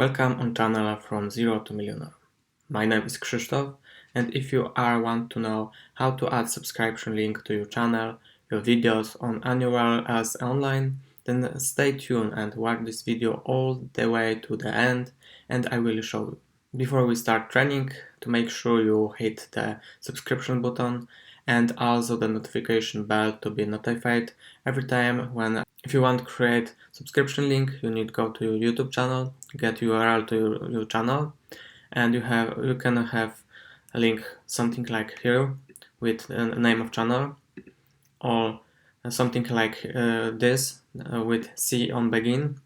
Welcome on channel from Zero to Millionaire. My name is Krzysztof, and if you want to know how to add subscription link to your channel, your videos on annual as online, then stay tuned and watch this video all the way to the end, and I will show you. Before we start training, to make sure you hit the subscription button and also the notification bell to be notified every time when. If you want to create subscription link, you need to go to your YouTube channel, get URL to your channel, and you can have a link something like here with a name of channel, or something like this with C on begin.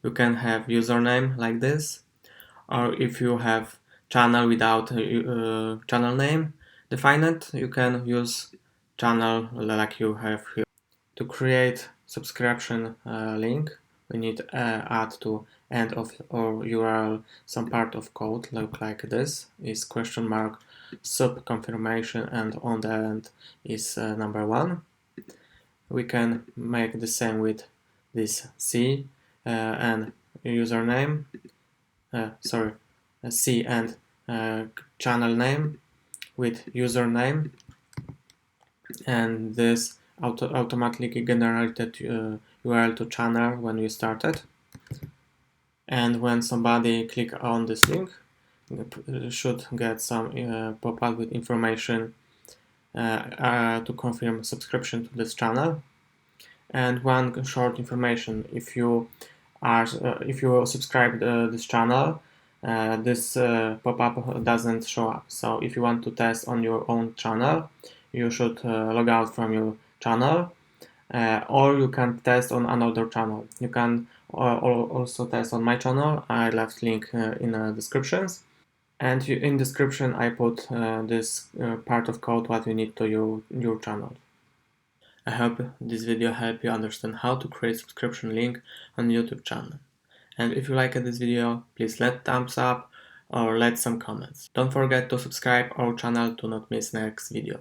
You can have username like this, or if you have channel without channel name defined, you can use channel like you have here. To create subscription link, we need to add to end of our URL some part of code look like this is question mark sub confirmation, and on the end is number 1. We can make the same with this C and username, C and channel name with username, and this automatically generated URL to channel when you started. And when somebody click on this link, should get some pop-up with information to confirm subscription to this channel. And one short information: if you subscribe this channel, this pop-up doesn't show up. So if you want to test on your own channel, you should log out from your channel, or you can test on another channel. You can also test on my channel. I left link in the descriptions, and in description I put this part of code what you need to your channel. I hope this video helped you understand how to create subscription link on YouTube channel. And if you liked this video, please let thumbs up or let some comments. Don't forget to subscribe our channel to not miss next video.